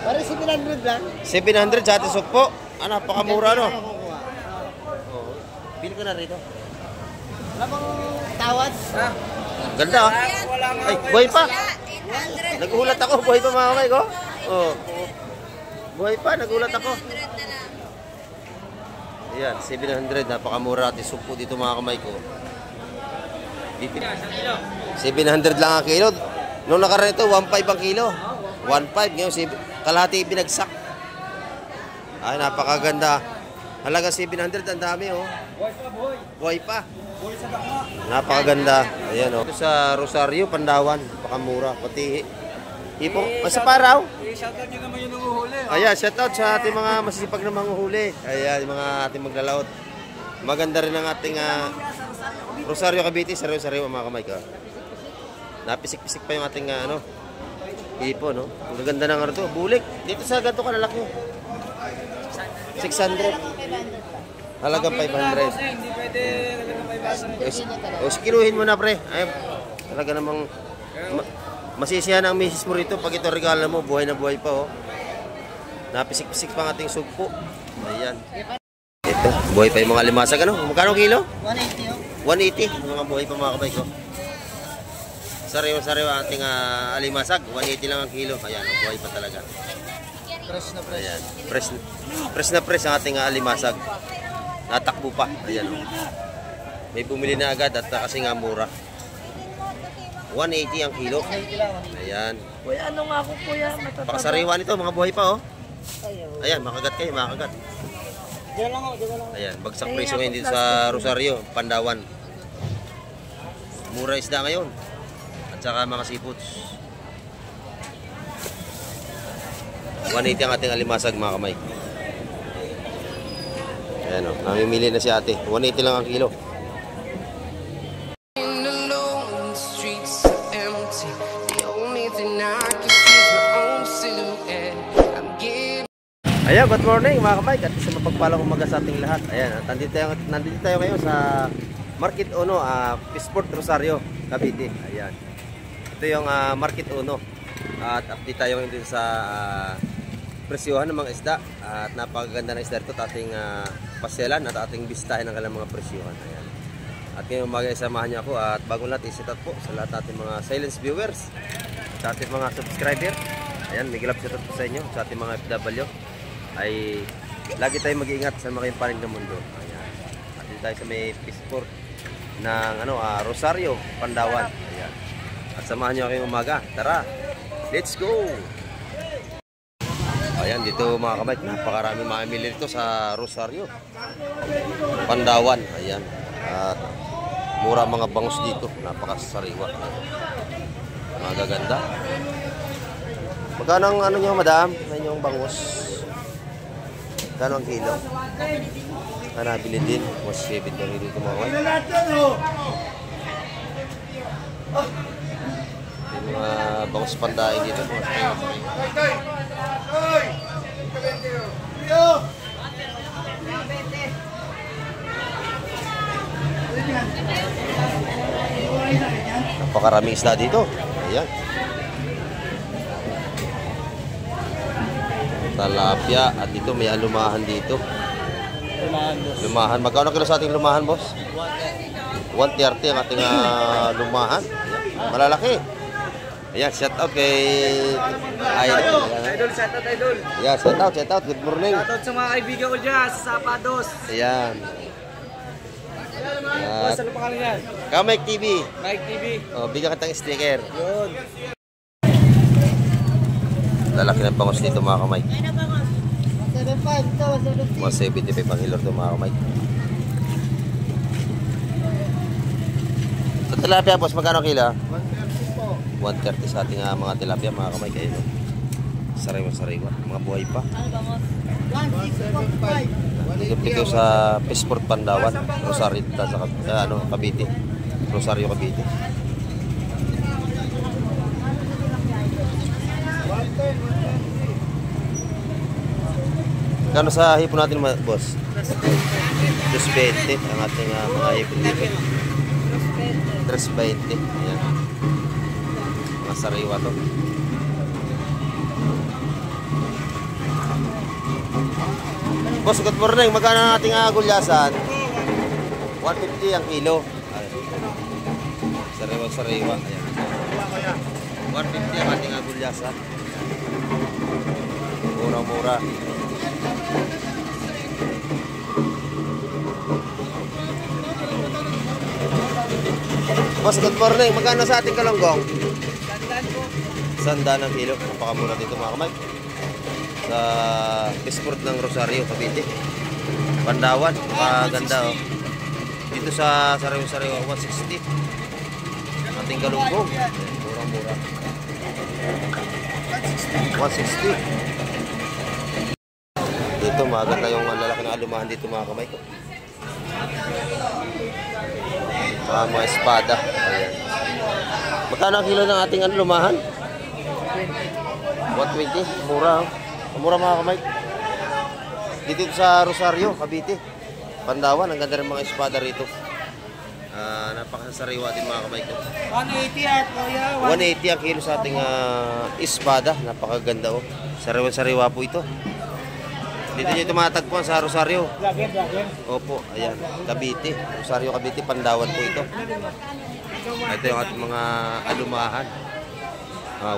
Parang 700 lang. 700 sa ating sukpo. Ah, napakamura, no? Oo. Bili ko na rito. Wala bang tawad? Ganda, ah. Ay, buhay pa. Nagulat ako, buhay pa mga kamay ko. Oo. Buhay pa, nagulat ako. Ayan, 700. Napakamura ating sukpo dito mga kamay ko. 700 lang ang kilo. Noong nakaraan ito, 1.5 ang kilo. 1.5. Ngayon, kalahati binagsak. Ay, napakaganda. Halaga 700, ang dami, oh. Buhay pa. Napakaganda. Ayan, oh. Ito sa Rosario, Pandawan. Napakamura. Pati hipong. Sa Paraw. Shoutout nyo naman yung nanguhuli. Ayan, shoutout sa ating mga masisipag na manguhuli. Ayan, yung mga ating maglalaot. Maganda rin ang ating Rosario Cavite. Sariwa mga kamay ka. Napisik-pisik pa yung ating hipo, no? Ang gaganda ng to. Bulik. Dito sa ganito kalalaki. 600. Halagang 500. Hindi pwede halagang 500. O, kiluhin mo na, pre. Ay, talaga namang masisiyahan ang misis mo rito pag ito regalo mo. Buhay na buhay pa, oh. Napisik-pisik pa ang ating sugpo. Ayan. Ito, buhay pa yung mga limasag. Ano? Magkano kilo? 180, oh. 180. Mga buhay pa mga kabay ko. Sariwa-sariwa ating alimasag. 180 lang ang kilo. Ayan, buhay pa talaga. Fresh na fresh. Ayan. Fresh na fresh ang ating alimasag. Natakbo pa. Ayan, oh. May bumili na agad at kasi nga mura. 180 ang kilo. Ayan. Kuya, ano nga ako, kuya? Pakasariwa nito, mga buhay pa, oh. Ayan, makagat kayo, makagat. Diyan lang ako, diyan lang. Ayan, bagsak presyo ngayon dito sa Rosario, Pandawan. Mura isda ngayon. At saka mga seafoods. 180 ang ating alimasag, mga kamay. Ayan, oh, namimili na si ate. 180 lang ang kilo. Ayan, good morning mga kamay. At sa mapagpalang umaga sa ating lahat. Ayan, nandito tayo ngayon sa Market Uno, Peaceport Rosario, Cavite. Ayan. Ito yung Market Uno. At update tayo ngayon dito sa presyohan ng mga isda. At napakaganda na isda ito at ating pasyalan at ating bistahin ng kanilang mga presyohan. Ayan. At ngayong umaga samahan niyo ako at bagong lahat isitat po sa lahat natin mga silence viewers, sa ating mga subscriber. Ayan, may galap sitat po sa inyo, sa ating mga FW. Ay lagi tayong mag-iingat sa mga panig ng mundo. Ayan. At dito tayo sa may Peaceport ng Rosario, Pandawan. Ayan. At samahan niyo ako umaga. Tara, let's go! Ayan, dito mga kamay, napakarami mamimili dito sa Rosario, Pandawan. Ayan. At mura mga bangus dito, napakasariwa. Mga gaganda. Magkano ang nyo, madam? Ano yung bangus? Magkano ang kilo? Nabili din. Mas 7 kami dito mga kamay. Yung mga bangus pandain dito. Napakaraming isda dito. Ayan. Talapia. At dito may lumahan dito. Lumahan. Magkano kilo sa ating lumahan, boss? 130 ang ating lumahan. Ayan. Malalaki. Ayan, shout out kay Idol. Idol, shout out, Idol. Ayan, shout out. Good morning. Shout out sa mga kaibigan ko dyan, sa Sapados. Ayan. Boss, ano pangalan yan? Mike TV. Mike TV. Oh, bigyan kitang sticker. Yun. Lalaki ng bangos dito mga kamay. 175 ito, 175. 175 ang hilor ito mga kamay. Sa tilapia, boss, magkano kilo? 130 po. 130 sa ating mga tilapia mga kamay kayo. No? Sariwa. Mga buhay pa. Ano ba, boss? 1645. Dito sa Peaceport Pandawan, Rosario sa Cavite. Rosario Cavite. Kano sa hipon natin, boss? 220 ang ating mga hipon dito. 320. Ayan. Mga sariwa to. Boss, good morning. Magkano ang ating gulyasan? 150 ang kilo. Sariwa. Ayan. 150 ang ating gulyasan. Mura-mura. Boss, good morning. Magkano sa ating kalonggong? Sandaan ang kilo. Napakamura dito mga kamay. Sa Pisport ng Rosario, Cavite. Pandawan. Napakaganda oh. Dito sa Sariwa-Sariwa, 160. Ating kalonggong. Murang-mura. 160. Dito maganda yung lalaki ng alumahan dito mga kamay ko. Mga espada. Ayan. Magkano ang kilo ng ating alumahan? 120. Mura. Mura mga kamay. Dito sa Rosario, Cavite. Pandawan. Ang ganda rin mga espada rito. Napakasariwa din mga kamay ko. 180 at kuya. 180 ang kilo sa ating espada. Napakaganda oh. Sariwa-sariwa po ito. Dito nyo tumatagpuan sa Rosario. Vlogger. Opo, ayan. Cavite. Rosario, Cavite. Pandawan po ito. Ito yung ating mga alumahan.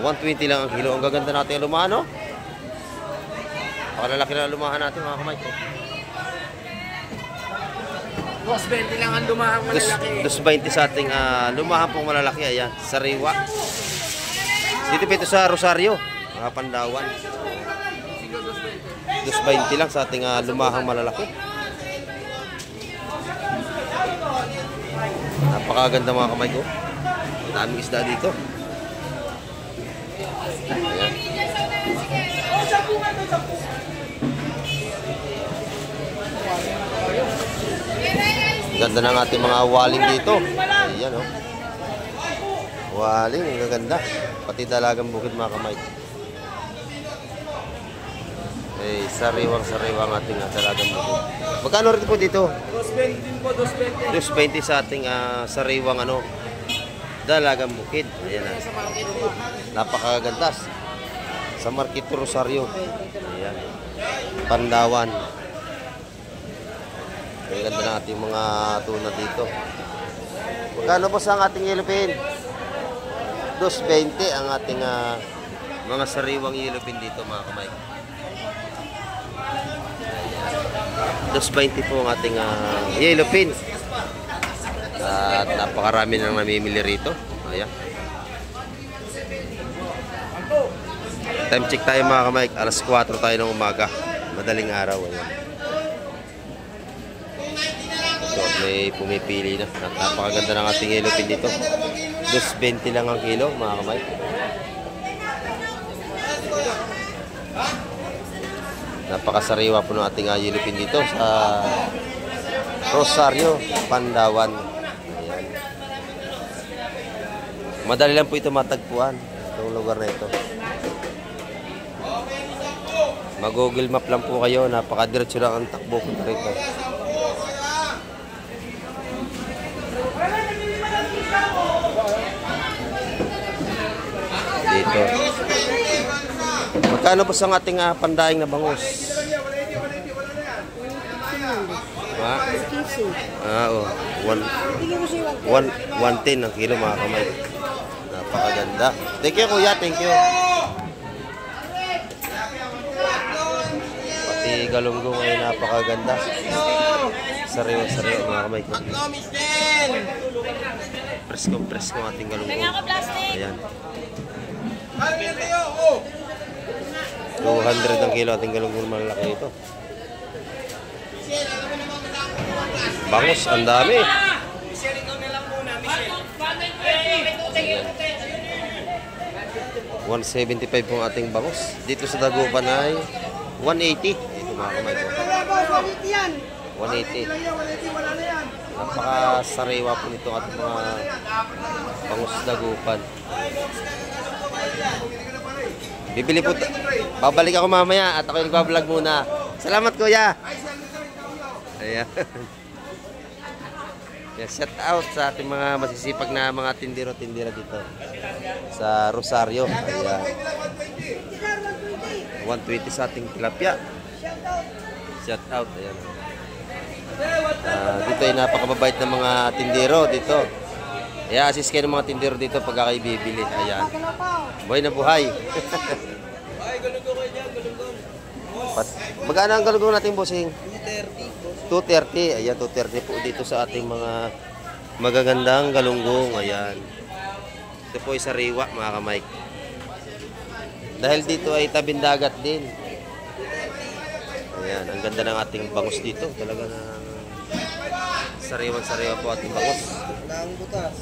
120 lang ang kilo. Ang gaganda natin alumahan, no? Pakalalaki na alumahan natin, mga kamay ko. Boss, 20 lang ang lumahang malalaki. 220 sa ating lumahan pong malalaki. Ayan, sariwa. Dito pa ito sa Rosario. Mga Pandawan. 220 lang sa ating lumahang malalaki. Napakaganda mga kamay ko. Daming isda dito. Ayan. Ganda ng ating mga waling dito. Ayan oh. Waling, ang gaganda. Pati dalagang bukid mga kamay. Sariwang ating dalagang bukid. Magkano rin po dito? 220 din po, 220. 220 sa ating sariwang dalagang bukid. Ayan na. Napakaganda. Sa Market Rosario. Ayan. Pandawan. Ang ganda na ating mga tuna dito. Magkano po sa ating yellowfin? 220 ang ating mga sariwang yellowfin dito mga kamay. 220 po ang ating yellowfin. At napakarami nang namimili rito. Ayan. Time check tayo mga kamay. Alas 4 tayo ng umaga. Madaling araw. Ayan. So, may pumipili na. Napakaganda ng ating yellowfin dito. 220 lang ang kilo mga kamay. Napakasariwa po ng ating yellowfin dito sa Rosario, Pandawan. Ayan. Madali lang po ito matagpuan. Itong lugar na ito. Mag-Google Map lang po kayo. Napakadiretso lang ang takbo po rito. Dito. Magkano po sa ating pandaing na bangus? Oh, 110 ang kilo mga kamay. Napakaganda. Thank you kuya, thank you. Pati galunggong ay napakaganda. Sariwa-sariwa mga kamay ko. Presko ang ating galunggong. Ayan. 200 ang kilo ating galunggong malaki ito. Bangus, ang dami. 175 po ang ating bangus. Dito sa Dagupan ay 180. Dito mga kamay ko. 180. Napakasariwa po nito at mga bangus Dagupan. Bibili po. Babalik ako mamaya at ako yung nagbablog muna. Salamat kuya. Ayan. Yeah, shout out sa ating mga masisipag na mga tindero-tindera dito sa Rosario. Ayan. 120 sa ating tilapia. Shout out. Ayan. Dito ay napakababait ng mga tindero dito. I-assist kayo ng mga tindero dito pagka kayo bibili. Ayan. Buhay na buhay. Ay, galunggong kayo dyan, galunggong. Magkano ang galunggong natin, bossing? 230. 230. Ayan, 230 po dito sa ating mga magagandang galunggong. Ayan. Ito po ay sariwa, mga kamay. Dahil dito ay tabing dagat din. Ayan, ang ganda ng ating bangus dito. Talaga na sariwan-sariwa po ating bangus. Nang butas.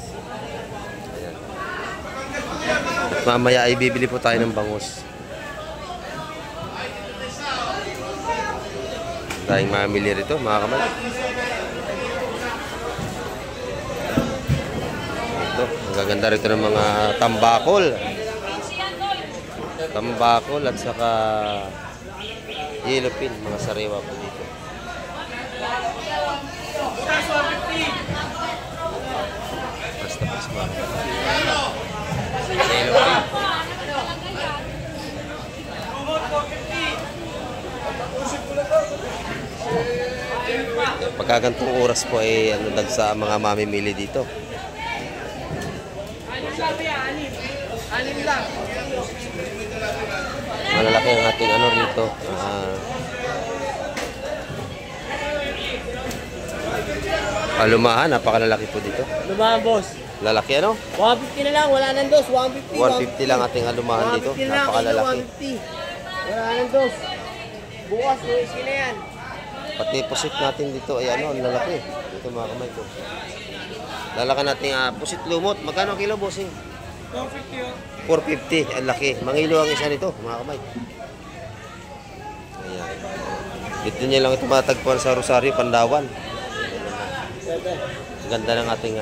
Ayan. Mamaya ay bibili po tayo ng bangus. Tayong mamili rito, mga kamay. Ito, ang gaganda rito ng mga tambakol. Tambakol at saka yellow pin, mga sariwa po dito. Basta pas mga kamay. Yellow pin. Pagkagantong oras po ay dagsa mga mamimili dito. Anim lang. Malalaki ang ating ano rito. Alumahan, napakalalaki po dito. Lumahan, boss. Lalaki ano? 150 na lang, wala nang dos. 150. 150 lang ating alumahan dito. 150 na lang, Napakalalaki. 150. Wala nang dos. Bukas, Luis na yan. Pati pusit natin dito ay ano, ang lalaki. Dito mga kamay ko. Lalaki natin pusit lumot. Magkano ang kilo, bossing? 450 yun. 450. Ang laki. Mangilo ang isa nito, mga kamay. Ayan. Dito niya lang ito matagpuan sa Rosario, Pandawan. Ang ganda ng ating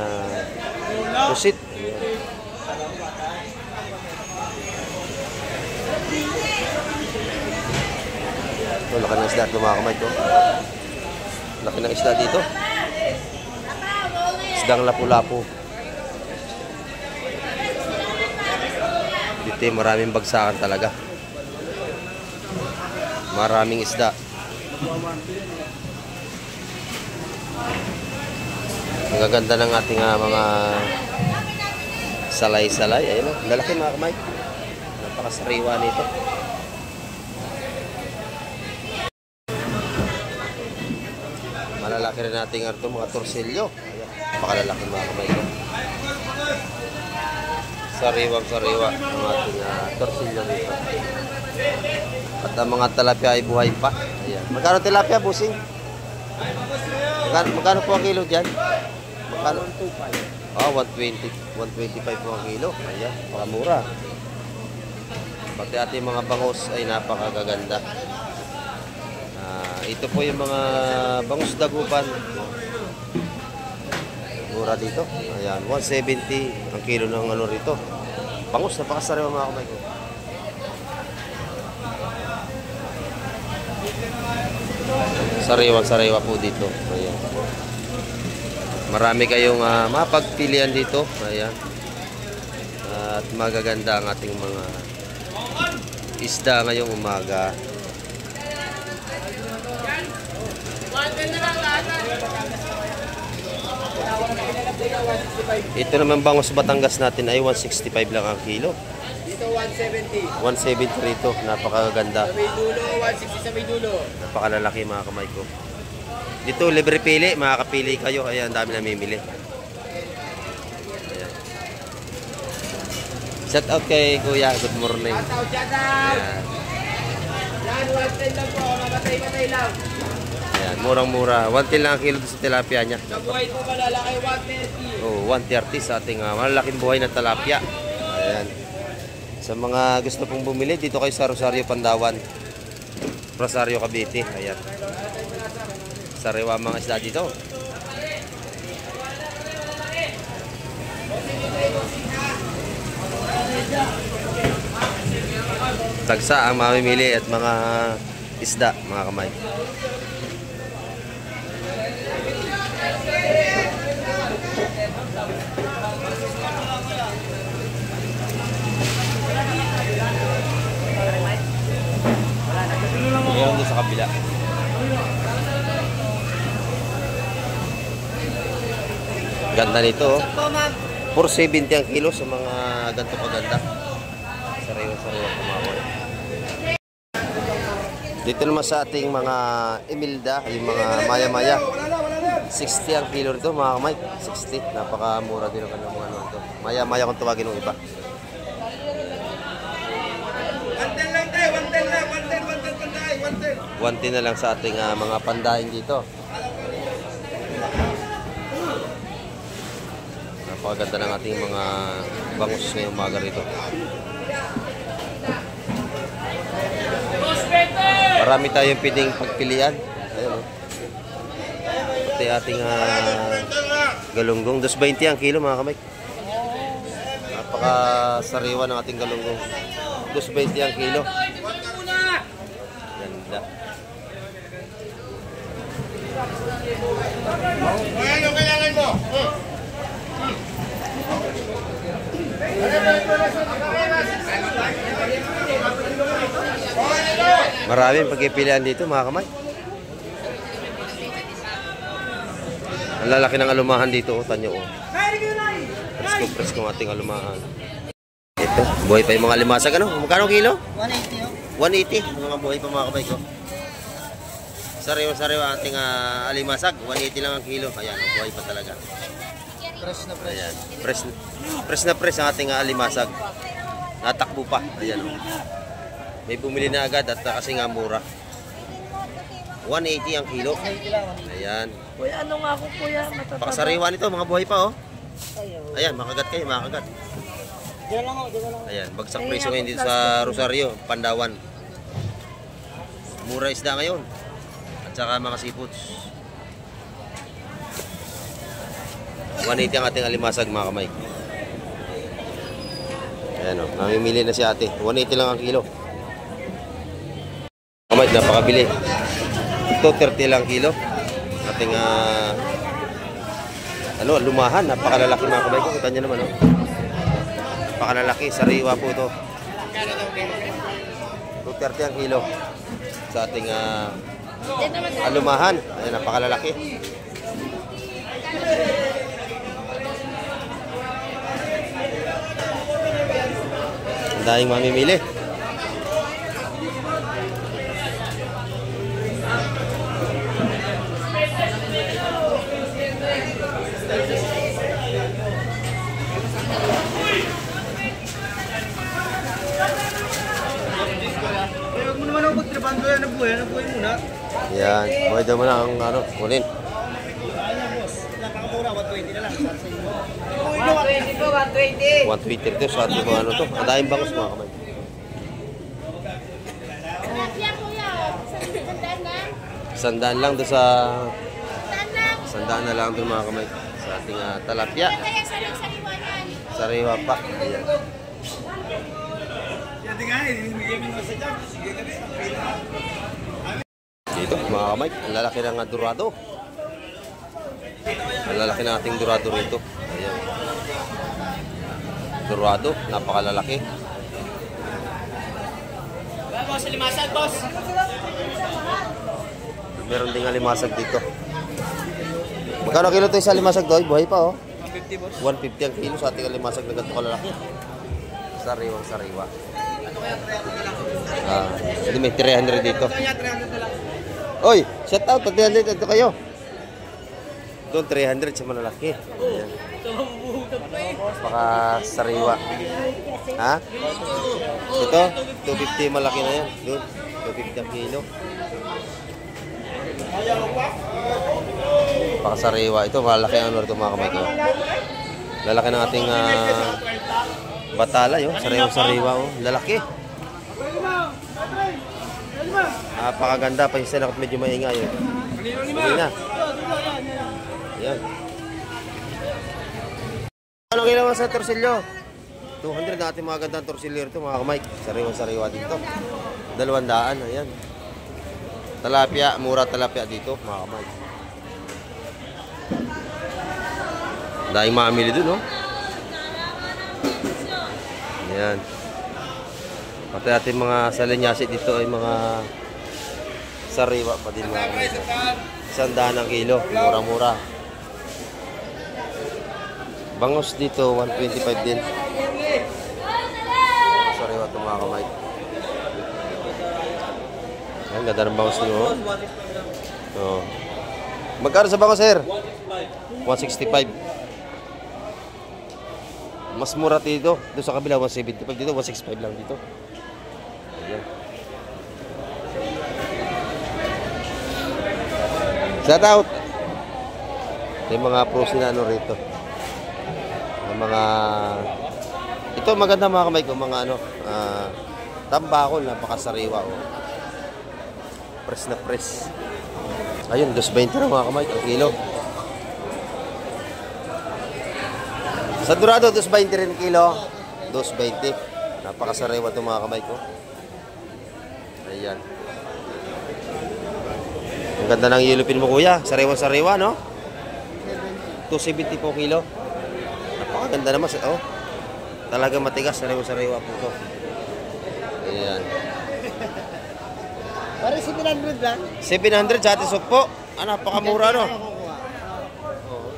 pusit. Ayan. Ito, laki ng isda ito mga kamay ko. Laki ng isda dito. Isdang lapu-lapu. Dito maraming bagsakan talaga. Maraming isda. Ang gaganda ng ating mga salay-salay. Ayun o, lalaki mga kamay. Napakasariwa nito. Malalaki rin natin ito mga torsilyo. Ayan, napakalalaki mga kamay ko. Sariwang-sariwa ang ating torsilyo dito. At ang mga tilapia ay buhay pa. Ayan. Magkano tilapia, busing? Magkano po ang kilo dyan? Magkano? 125. 125 po ang kilo. Ayan, makamura. Pati ating mga bangus ay napakagaganda. Ito po yung mga bangus dagupan. Mura dito. Ayan, 170 ang kilo ng ano rito. Bangus, napakasariwa mga kamay ko. Sariwa po dito. Ayan. Marami kayong mapagpilian dito. Ayan. At magaganda ang ating mga isda ngayong umaga. Ito naman bangus Batangas natin ay 165 lang ang kilo. Dito 170. 170 rito, napakaganda. Sa may dulo, 160 sa may dulo. Napakalalaki mga kamay ko. Dito libre pili, makakapili kayo. Ayan, ang dami namimili. Ayan. Shout out kay Kuya, good morning. Shout out, shout out. Ayan. Yan, 110 lang po. Mamatay-matay lang. Ayan, murang-mura. 110 lang ang kilo sa tilapia niya. Sa buhay po malalaki, 130. Oh, 130 sa ating malalaking buhay na tilapia. Ayan. Sa mga gusto pong bumili, dito kayo sa Rosario, Pandawan. Rosario, Cavite. Ayan. Sariwa mga isda dito. Tagsa ang mamimili at mga isda, mga kamay. Meron doon sa kabila. Ganda nito. 470 ang kilo sa mga ganito kaganda. Sariwa-sariwa kumakoy. Dito naman sa ating mga Emilda, yung mga maya-maya. 60 ang kilo rito mga kamay. 60. Napakamura din ang kanilang mga ano ito. Maya-maya kung tawagin ng iba. 110 na lang sa ating mga pandain dito. Napakaganda ng ating mga bangus ngayong umaga rito. Marami tayong pwedeng pagpilian. Ayan, oh. Pati ating galunggong. 2.20 ang kilo mga kamay. Napakasariwa ng ating galunggong. 2.20 ang kilo. Ganda. Ayan yung kailangan mo. Maraming pagpipilian dito mga kamay. Ang lalaki ng alumahan dito, oh, tanyo oh. Presko ang ating alumahan. Ito, buhay pa yung mga limasag ano? Magkano kilo? 180 oh. 180. Mga buhay pa mga kamay ko. Sariwa-sariwa ang ating alimasag. 180 lang ang kilo. Ayan, buhay pa talaga. Fresh na fresh. Ayan. Fresh na fresh ang ating alimasag. Natakbo pa. Ayan oh. May bumili na agad at kasi nga mura. 180 ang kilo. Ayan. Kuya, ano nga ako kuya? Pakasariwa nito, mga buhay pa oh. Ayan, makagat kayo, makagat. Diyan lang ako, diyan lang. Ayan, bagsak presyo ngayon dito sa Rosario, Pandawan. Mura isda ngayon. At saka mga seafoods. 180 ang ating alimasag mga kamay. Ayan o, namimili na si ate. 180 lang ang kilo. Kamay, napakabili. Ito, 30 lang kilo. Ating lumahan. Napakalalaki mga kamay ko. Kita nyo naman o. Napakalalaki. Sariwa po ito. 230 ang kilo. Sa ating lumahan. Ayan, napakalalaki. Ang daming mamimili. Huwag mo naman ako magtrabahan ko yan. Nabuhay muna. Yan, buhay daw mo na ang kunin. Napakamura, 120 na lang. 120 po, 120. 120 ito sa ating mga to. Ang daming bangus mga kamay. Sandaan lang doon sa... Sandaan na lang doon mga kamay. Sa ating talapia. Sariwa pa. Ayan. Dito mga kamay. Ang lalaki ng dorado. Ang lalaki ng ating dorado rito. Ayan. Dorado. Napakalalaki. Boss, limasag, boss. Meron ding alimasag dito. Magkano kilo ito sa alimasag doy? Buhay pa oh. 150, boss. 150 ang kilo sa ating alimasag na ganito kalalaki. Sariwang sariwa. Hindi may 300 dito. Kaya 300 na lang. Oy, shout out. 300 dito kayo. Doon 300 sa malalaki. Ayan. Baka sariwa. Ha? Ito, 250 malaki na yan. Doon, 250 ang kilo. Baka sariwa. Ito, malaki ang ano ito mga kamay ko. Lalaki ng ating batala yun. Sariwa-sariwa oh. Lalaki. Napakaganda pa yung sinakot medyo maingay yun. Hindi na. Yan. Ano kailangan sa torsilyo? 200 na ating mga gandang torsilyo ito mga kamay. Sariwa-sariwa dito. 200. Ayan. Talapia. Mura talapia dito mga kamay. Dahil mamili dun oh. Ayan. Pati ating mga salinyasi dito ay mga sariwa pa din mga kamay. 100 ang kilo. Mura-mura. Bangos dito, 125 din. Sorry, ito mga kamay. Ayan, ganda ng bangos nyo. Oh. Magkano sa bangos, sir? 165. Mas mura dito. Doon sa kabila, 175 dito. 165 lang dito. Ayan. Shout out! Ito yung mga pros na ano rito. Yung mga... Ito maganda mga kamay ko. Mga ano... tambakol. Napakasariwa. Oh. Press na press. Ayun, 2.20 na mga kamay. Ang kilo. Sa Dorado, 2.20 rin kilo. 2.20. Napakasariwa itong mga kamay ko. Ayan. Ang ganda ng yellowfin mo, kuya. Sariwa-sariwa, no? 270 po kilo. Napakaganda naman. Oh. Talaga matigas. Sariwa-sariwa po ito. Ayan. Para 700 lang. 700 sa ating sok po. Ah, napakamura, no? Oh.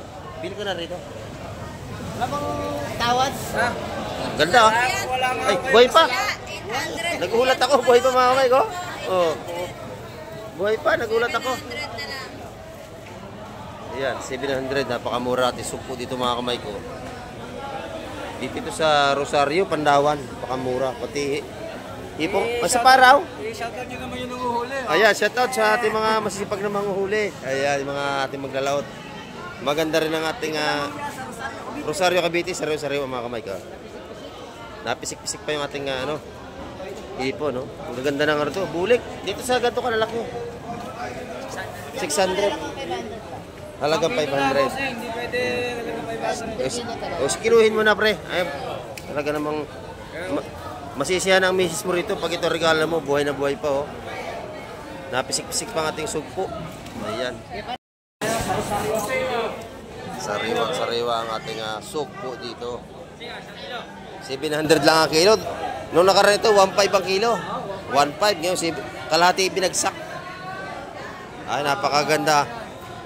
Bili ko na rito. Wala bang tawad? Ganda, ah. Ay, buhay pa. Nagulat ako. Buhay pa, mga kamay ko. Oh. Buhay pa. Nagulat ako. Ayan, 700. Napakamura. Ating sok po dito, mga kamay ko. Dito sa Rosario, Pandawan. Napakamura. Pati Ipong, sa paraw. Shoutout nyo naman yung nanguhuli. Ayan, shoutout sa ating mga masisipag na manguhuli. Ayan, yung mga ating maglalaot. Maganda rin ang ating Rosario Cavite, sariwa-sariwa mga kamay ka. Napisik-pisik pa yung ating ano, ipo, no? Ang gaganda ng ano to, bulik. Dito sa ganito kalalaki. 600. Halagang 500. Hindi pwede halagang 500. O, kiluhin mo na, pre. Ay, talaga namang... Masisiyahan ang misis mo rito pag ito regalo mo, buhay na buhay pa, oh. Napisik-pisik pa ang ating sugpo. Ayan. Sariwa ang ating sugpo dito. 700 lang ang kilo. Noong nakaraan ito, 1.5 ang kilo. 1.5. Ngayon, kalahati binagsak. Ay, napakaganda.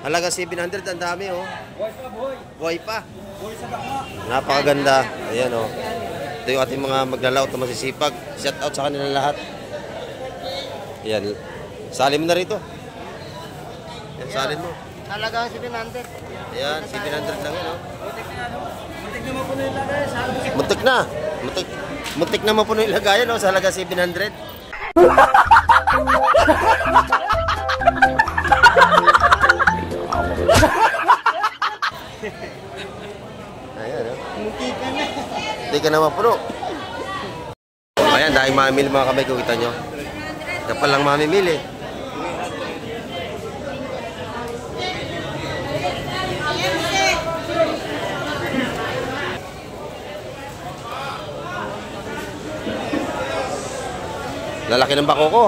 Halaga 700, ang dami, oh. Buhay pa. Napakaganda. Ayan, oh. Ito yung ating mga maglalaot na masisipag. Shout out sa kanila lahat. Ayan. Salin mo na rito. Ayan, salin mo. Talaga 700. Ayan, 700 lang yun, oh. Muntik na mapuno yung lagay. Muntik na. Muntik na mapuno yung lagayan, oh, sa halaga 700. Ayan, oh. Munti ka na. Hindi ka naman puno. Ayan, dahil mamimili mga kamay ko, kita nyo. Kapal lang mamimili. Lalaki ng bako ko.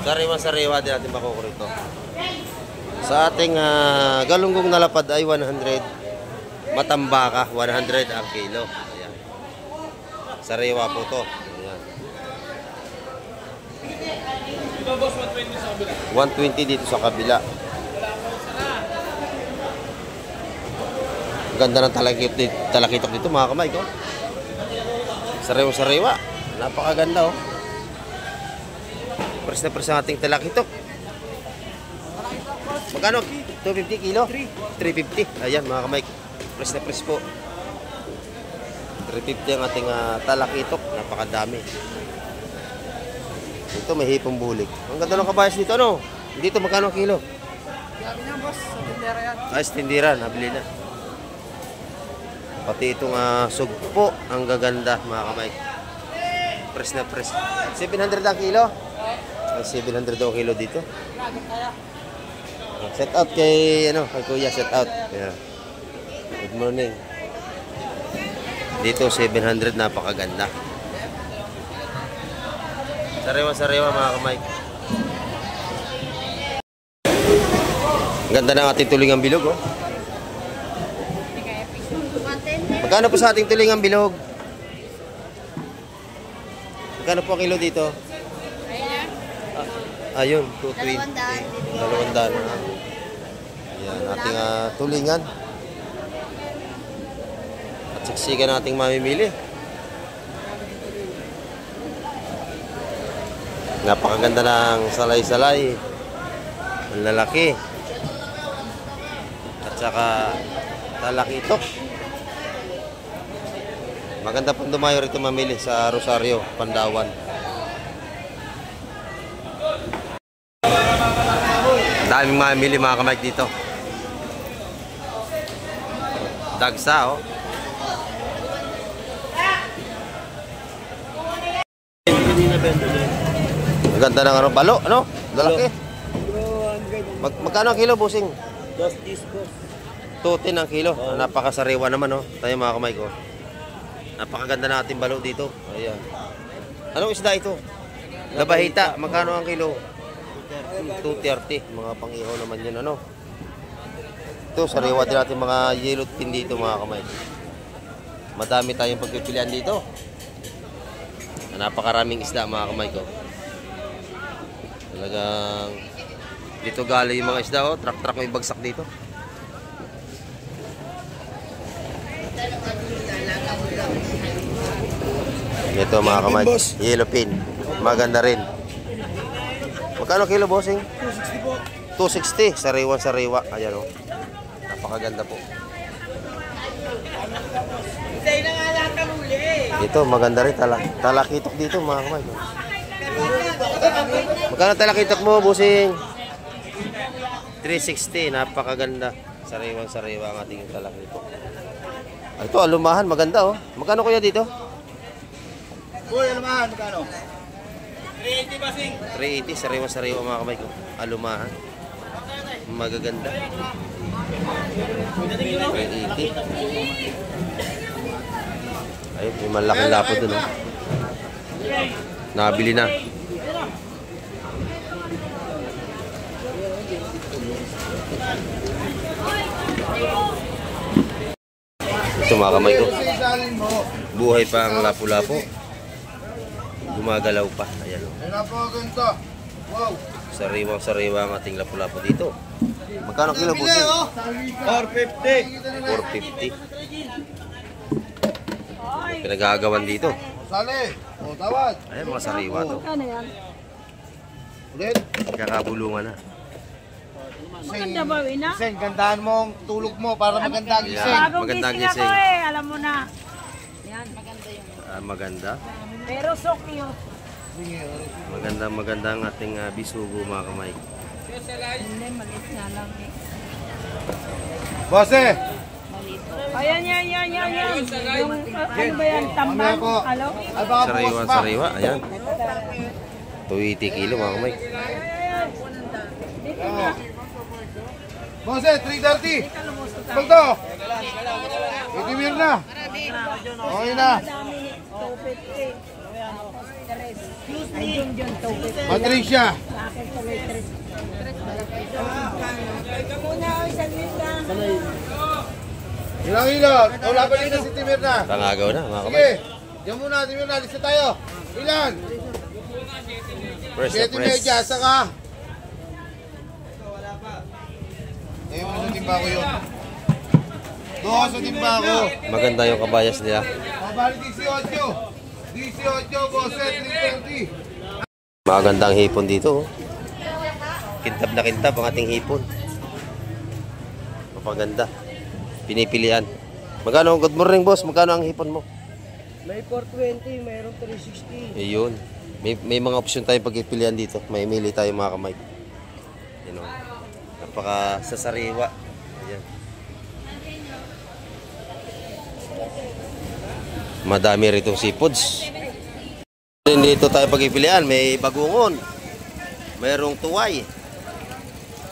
Sariwa-sariwa din natin bako ko rito. Sa ating galunggong nalapad ay 100. Matambaka, 100 ang kilo. Ayan. Sariwa po to. Ayan. 120 dito sa kabila. Ganda ng talakitok dito mga kamay ko. Sariwa-sariwa. Napakaganda, oh. Pres na pres ang ating talakitok. Magkano? 250 kilo? 350. Ayan mga kamay. Press na press po. 350 ang ating talakitok. Napakadami. Ito may hipong bulik. Ang ganda ng kabayas dito, ano? Dito magkano ang kilo? Sabi na boss, sa tindera yan. Ay, tindira. Nabili na. Pati itong sugpo. Ang gaganda mga kamay. Press na press. 700 ang kilo? Ay, 700 ang kilo dito. Set out kay, kay kuya. Set out. Yeah. Good morning. Dito 700, napakaganda. Sariwa-sariwa mga kamay. Ganda ng ating tulingang bilog, oh. Magkano po sa ating tulingang bilog? Magkano po ang kilo dito? Ayun, 220. 200. Ayan, ating tulingan. At siksikan nating mamimili. Napakaganda ng salay-salay. Ang lalaki. At saka talakitok. Maganda pong dumayo rito mamili sa Rosario, Pandawan. Daming mamili mga kamay dito. Dagsa, oh. Ang ganda ng ano, balo, ano? Lalaki. Magkano ang kilo, bossing? 2 boss. 2.10 ang kilo. Napakasariwa naman, oh. Tayo mga kamay ko. Napakaganda na ating balo dito. Ayan. Anong isda ito? Labahita. Magkano ang kilo? 230. Mga pang-ihaw naman yun, ano? Ito, sariwa din natin mga yellow pin dito, mga kamay. Madami tayong pagpipilian dito. Napakaraming isda, mga kamay ko. Talagang dito galing yung mga isda, oh. Truck-truck may bagsak dito. Ito mga kamay, yellow pin. Maganda rin. Magkano kilo, bossing? 260 po. 260, sariwa-sariwa. Ayan, oh. Napakaganda po. Ito, maganda rin. Talakitok dito, mga kamay. Magkano talakitok mo, bossing? 360, napakaganda. Sariwa-sariwa ang ating talakitok. Ito, alumahan, maganda, oh. Magkano kuya dito? Uy, alumahan, magkano? 380 ba, Sing? 380, sariwa-sariwa mga kamay ko. Alumahan. Magaganda. 380. Ayun, may malaking lapo dun, oh. Nabili na. Ito mga kamay ko. Buhay pa ang lapu-lapo. Gumagalaw pa. Ayan, oh. Wow. Sariwang-sariwa ang ating lapu-lapo dito. Magkano kilo, bossing? 450. 450. Pinagagawan dito. Sali. O, tawad. Ayan, mga sariwa to. Ano yan? Ulit. Kakabulungan na. Maganda ba, Wina? Gising, gandahan mo ang tulog mo para maganda ang gising. Ayan, Bagong magandang gising ako gising. eh. Alam mo na. Yan, maganda yun. Maganda. Pero sok yun. Maganda ang ating bisugo, mga kamay. Hindi, maliit nga lang eh. Bosse. Ayan. Yung, ano ba yan? Tambang? Mamaya po. Halo? Ay, baka bukas pa. Sariwa. Ayan. 280 kilo, mga kamay. Dito na. Bosse, 330. Bagto. Itimir na. Okay na. Dami ni 250. Ay, yun, 250. Patricia. Sa akin sa waitress. Muna ako isang lita. Ilang ilo? Wala pa rin si Timir na. Pangagaw na, mga kamay. Sige. Diyan muna, Timir na. Lista tayo. Ilan? Press na 7 press. media. Saka. Ngayon mo sa timba ko yun. Doon sa timba ko. Maganda yung kabayas nila. Mabalik 18. 18, bosse, 330. Magandang hipon dito, oh. Kintab na kintab ang ating hipon. Mapaganda. Pinipilian. Magkano? Good morning, boss. Magkano ang hipon mo? May 420, mayroong 360. Ayun. May mga opsyon tayong pagpipilian dito. May mili tayo, mga kamay. You know, napaka sasariwa. Ayan. Madami ritong seafoods. Dito tayo pagpipilian. May bagungon. Mayroong tuway.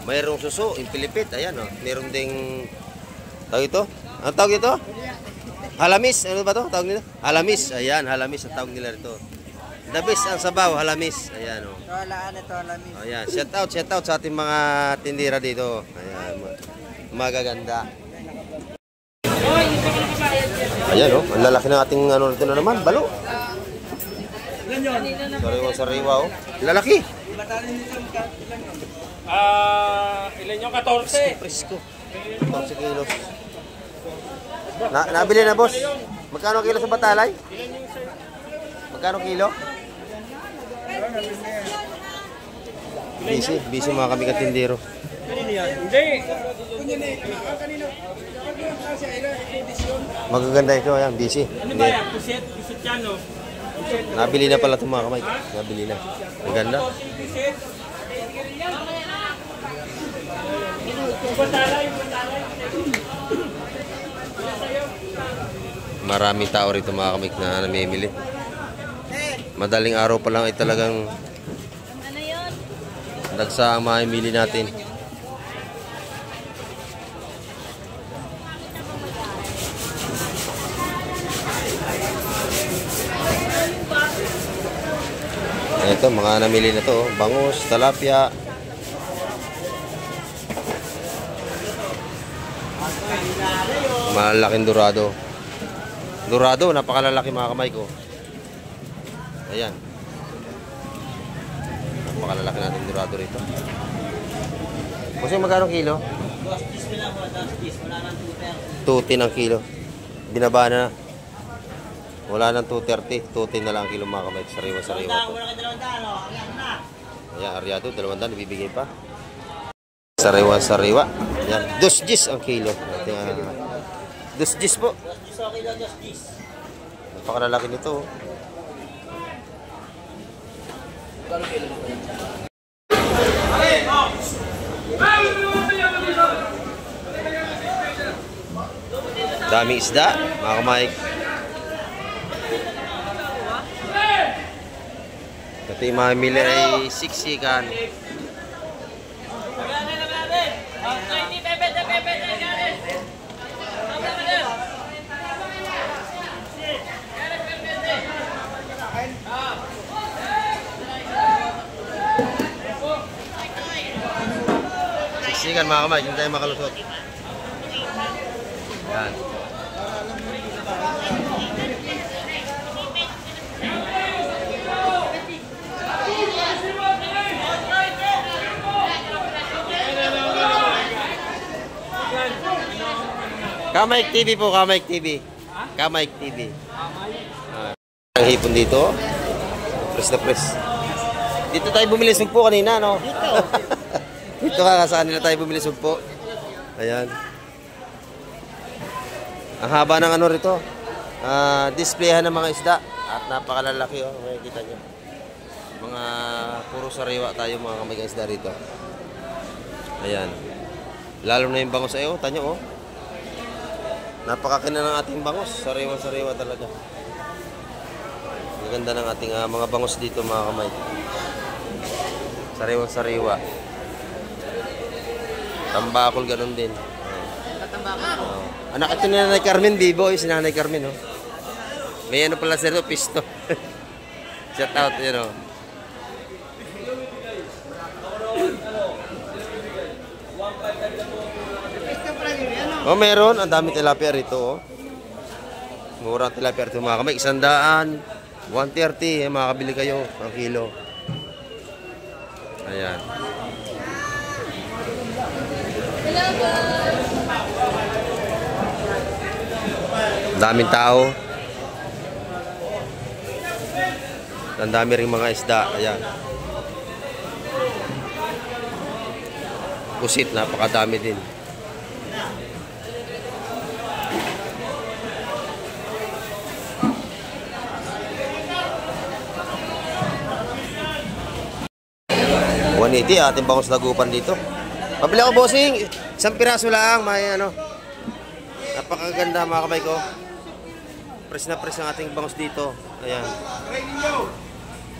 Mayroong suso, impilipit. Ayan, oh. Mayroong ding tawag ito. Ano tawag ito? Halamis. Ano ba to? Tawag nila? Halamis. Ayan, halamis ang tawag nila rito. The best ang sabaw, halamis. Ayan, oh. Ito, alamin. Ayan, shout out sa ating mga tindira dito. Ayan, magaganda. Ayan, oh. Ang lalaki ng ating ano rito na naman, balo. Sariwa-sariwa, oh. Lalaki. Ilan yung 14? Presko. 14 kilos. Nabili na, boss. Magkano kilo sa batalay? Magkano kilo? Busy mga kami katindero. Hindi. Magaganda ito, ayan, busy. Ano ba yan? Puset yan, no? Nabili na pala itong mga kamay. Nabili na. Ang ganda. Maraming tao rito mga kamay na namimili. Madaling araw pa lang ay talagang dagsa ang mamimili natin. Ito, mga namili na to, bangus, talapia. Malaking dorado. Dorado, napakalalaki mga kamay ko. Ayan. Napakalalaki natin dorado rito. Kasi magkano kilo? 210 ang kilo. Binaba na. Wala nang 230, 210 na lang ang kilo mga kamay. Sariwa-sariwa to. Ayan, aryado, 200, ibibigay pa. Sariwa-sariwa. Ayan, 210 ang kilo. 210 po. Napakalalaki nito. Daming isda, mga kamay. Ito yung mamili ay siksikan. Siksikan mga kamay, hindi tayo makalusot. Yan. Kamaik TV po, Kamaik TV. Kamaik TV. Ang hipon dito. Press na press. Dito tayo bumili sugpo kanina, no? Dito. Dito ka, saan nila tayo bumili sugpo. Ayan. Ang haba ng ano rito. Displayhan ng mga isda. At napakalalaki, oh. Makikita nyo. Mga puro sariwa tayo mga kamigang isda rito. Ayan. Lalo na yung bangus ayo, tanyo, oh. Napakakina ng ating bangus. Sariwa-sariwa talaga. Ang ganda ng ating mga bangus dito mga kamay. Sariwa-sariwa. Tambakol ganun din. Anak ito ni Nanay Carmen, B-boy. Si Nanay Carmen, oh. May ano pala sir, pisto. Shout out, yun, oh. Oh, meron. Ang dami tilapia rito, oh. Murang tilapia rito, mga kamay. 100, 130. Makakabili kayo ang kilo. Ayan. Daming tao. Ang dami ring mga isda. Ayan. Pusit, napakadami din. Ating bangus lagupan dito. Pabili ako, bossing. Isang piraso lang. May ano. Napakaganda mga kamay ko. Press na press ang ating bangus dito. Ayan.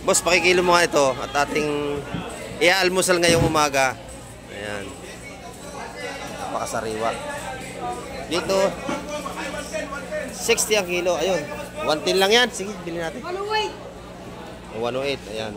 Boss, pakikilo mo nga ito. At ating iaalmusal ngayong umaga. Ayan. Napakasariwa. Dito 60 ang kilo. Ayun. 110 lang yan. Sige, bilhin natin. 108. 108. Ayan.